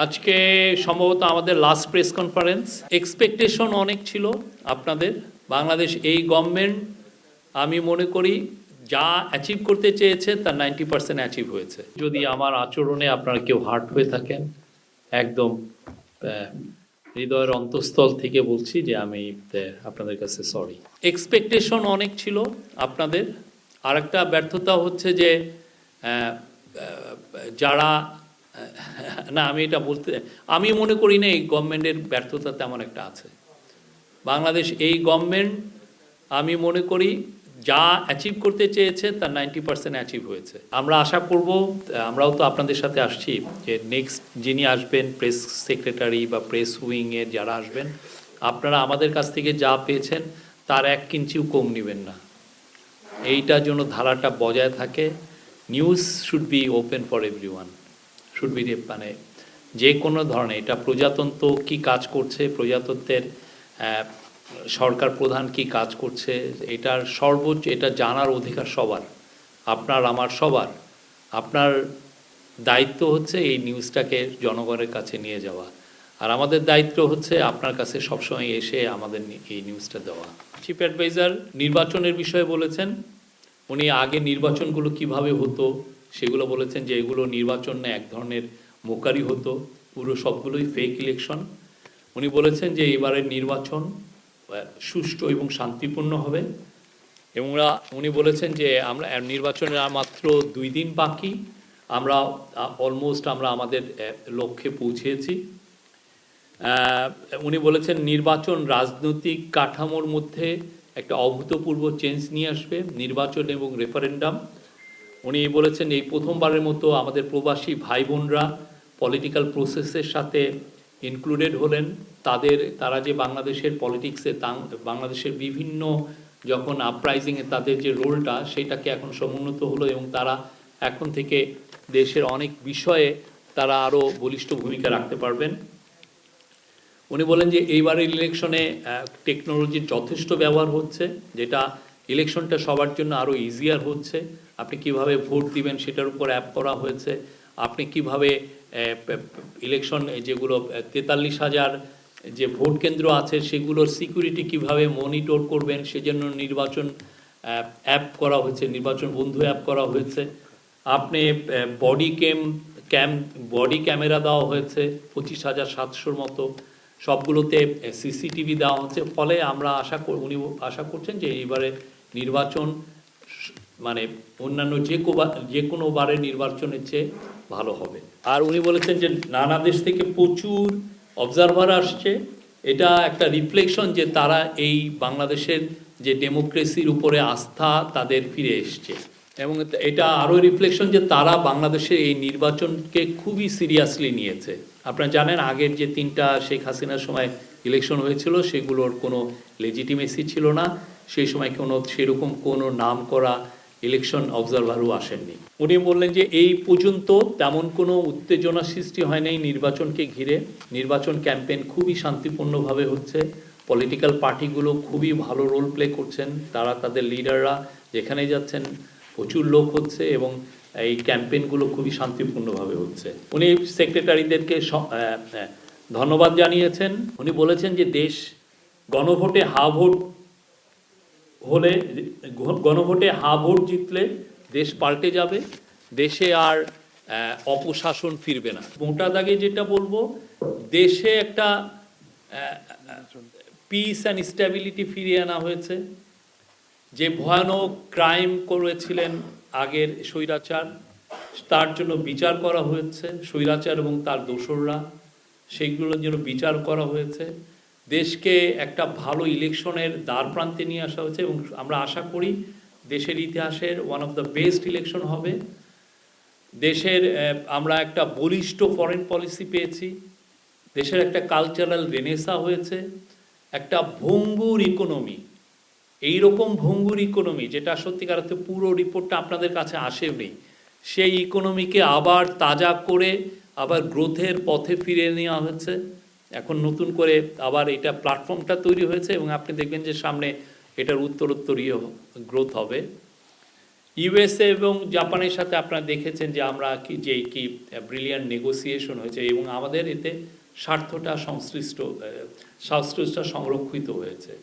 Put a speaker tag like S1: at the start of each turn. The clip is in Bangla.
S1: আজকে সম্ভবত আমাদের লাস্ট প্রেস কনফারেন্স। এক্সপেকটেশন অনেক ছিল আপনাদের। বাংলাদেশ এই গভর্নমেন্ট আমি মনে করি যা অ্যাচিভ করতে চেয়েছে তার 90% অ্যাচিভ হয়েছে। যদি আমার আচরণে আপনারা কেউ হার্ট হয়ে থাকেন, একদম হৃদয়ের অন্তঃস্থল থেকে বলছি যে আমি আপনাদের কাছে সরি। এক্সপেকটেশন অনেক ছিল আপনাদের। আরেকটা ব্যর্থতা হচ্ছে যে যারা না আমি এটা বলতে আমি মনে করি না এই গভর্নমেন্টের ব্যর্থতা তেমন একটা আছে। বাংলাদেশ এই গভর্নমেন্ট আমি মনে করি যা অ্যাচিভ করতে চেয়েছে তার 90% অ্যাচিভ হয়েছে। আমরা আশা করব, আমরাও তো আপনাদের সাথে আসছি, যে নেক্সট যিনি আসবেন প্রেস সেক্রেটারি বা প্রেস উইংয়ের যারা আসবেন, আপনারা আমাদের কাছ থেকে যা পেয়েছেন তার 1 ইঞ্চিও কম নেবেন না। এইটার জন্য ধারাটা বজায় থাকে। News should be open for everyone, should be মানে যে কোনো ধরনের, এটা প্রজাতন্ত্র কি কাজ করছে, প্রজাতন্ত্রের সরকার প্রধান কি কাজ করছে, এটার সর্বোচ্চ এটা জানার অধিকার সবার, আপনার আমার সবার। আপনার দায়িত্ব হচ্ছে এই নিউজটাকে জনগণের কাছে নিয়ে যাওয়া, আর আমাদের দায়িত্ব হচ্ছে আপনার কাছে সবসময় এসে আমাদের এই নিউজটা দেওয়া। চিফ অ্যাডভাইজার নির্বাচনের বিষয়ে বলেছেন, উনি আগে নির্বাচনগুলো কিভাবে হতো সেগুলো বলেছেন, যে এগুলো নির্বাচন না এক ধরনের মোকারি হতো, পুরো সবগুলোই ফেক ইলেকশন। উনি বলেছেন যে এবারের নির্বাচন সুষ্ঠু এবং শান্তিপূর্ণ হবে, এবং উনি বলেছেন যে আমরা নির্বাচনের আর মাত্র 2 দিন বাকি, আমরা অলমোস্ট আমরা আমাদের লক্ষ্যে পৌঁছেছি। উনি বলেছেন নির্বাচন রাজনৈতিক কাঠামোর মধ্যে একটা অভূতপূর্ব চেঞ্জ নিয়ে আসবে, নির্বাচন এবং রেফারেন্ডাম। উনি বলেছেন এই প্রথমবারের মতো আমাদের প্রবাসী ভাই বোনরা পলিটিক্যাল প্রসেসের সাথে ইনক্লুডেড হলেন। তারা যে বাংলাদেশের পলিটিক্সে বাংলাদেশের বিভিন্ন যখন আপরাইজিংয়ে তাদের যে রোলটা সেটাকে এখন সমুন্নত হলো, এবং তারা এখন থেকে দেশের অনেক বিষয়ে তারা আরও বলিষ্ঠ ভূমিকা রাখতে পারবেন। উনি বলেন যে এইবারের ইলেকশনে টেকনোলজির যথেষ্ট ব্যবহার হচ্ছে, যেটা ইলেকশনটা সবার জন্য আরও ইজিয়ার হচ্ছে। আপনি কিভাবে ভোট দিবেন সেটার উপর অ্যাপ করা হয়েছে। আপনি কিভাবে ইলেকশন যেগুলো 43,000 যে ভোট কেন্দ্র আছে সেগুলোর সিকিউরিটি কিভাবে মনিটর করবেন সেজন্য নির্বাচন অ্যাপ করা হয়েছে, নির্বাচন বন্ধু অ্যাপ করা হয়েছে। আপনি বডি ক্যামেরা দেওয়া হয়েছে 25,700 মতো, সবগুলোতে সিসিটিভি দেওয়া হচ্ছে। ফলে আমরা উনি আশা করছেন যে এইবারে নির্বাচন মানে অন্যান্য যে কোনো বারের নির্বাচনের চেয়ে ভালো হবে। আর উনি বলেছেন যে নানা দেশ থেকে প্রচুর অবজারভার আসছে, এটা একটা রিফ্লেকশন যে তারা এই বাংলাদেশের যে ডেমোক্রেসির উপরে আস্থা তাদের ফিরে এসছে, এবং এটা আরও রিফ্লেকশন যে তারা বাংলাদেশের এই নির্বাচনকে খুবই সিরিয়াসলি নিয়েছে। আপনারা জানেন আগের যে 3টা শেখ হাসিনার সময় ইলেকশন হয়েছিল সেগুলোর কোনো লেজিটিমেসি ছিল না, সেই সময় সেরকম কোনো নাম করা ইলেকশন অবজারভারও আসেননি। উনি বললেন যে এই পর্যন্ত তেমন কোনো উত্তেজনা সৃষ্টি হয়নি নির্বাচনকে ঘিরে, নির্বাচন ক্যাম্পেইন খুবই শান্তিপূর্ণভাবে হচ্ছে, পলিটিক্যাল পার্টিগুলো খুবই ভালো রোল প্লে করছেন, তারা তাদের লিডাররা যেখানেই যাচ্ছেন প্রচুর লোক হচ্ছে, এবং এই ক্যাম্পেইনগুলো খুবই শান্তিপূর্ণভাবে হচ্ছে। উনি সেক্রেটারিদেরকে ধন্যবাদ জানিয়েছেন। উনি বলেছেন যে দেশ গণভোটে হা ভোট জিতলে দেশ পাল্টে যাবে, দেশে আর অপশাসন ফিরবে না। মোটা দাগে যেটা বলবো, দেশে একটা পিস অ্যান্ড স্ট্যাবিলিটি ফিরিয়ে আনা হয়েছে। যে ভয়ানক ক্রাইম করেছিলেন আগের স্বৈরাচার, তার জন্য বিচার করা হয়েছে, স্বৈরাচার এবং তার দোসররা, সেইগুলোর জন্য বিচার করা হয়েছে। দেশকে একটা ভালো ইলেকশনের দ্বার প্রান্তে নিয়ে আসা হয়েছে, এবং আমরা আশা করি দেশের ইতিহাসের one of the best election হবে। দেশের আমরা একটা বলিষ্ঠ ফরেন পলিসি পেয়েছি, দেশের একটা কালচারাল রেনেসা হয়েছে, একটা ভঙ্গুর ইকোনমি, এইরকম ভঙ্গুর ইকোনমি যেটা সত্যিকার অর্থে পুরো রিপোর্টটা আপনাদের কাছে আসেনি, সেই ইকোনমিকে আবার তাজা করে আবার গ্রোথের পথে ফিরিয়ে নেওয়া হয়েছে। এখন নতুন করে আবার এটা প্ল্যাটফর্মটা তৈরি হয়েছে, এবং আপনি দেখবেন যে সামনে এটার উত্তরোত্তর গ্রোথ হবে। ইউএসএ এবং জাপানের সাথে আপনারা দেখেছেন যে আমরা কি ব্রিলিয়ান্ট নেগোসিয়েশন হয়েছে এবং আমাদের এতে স্বার্থটা সংশ্লিষ্ট সংরক্ষিত হয়েছে।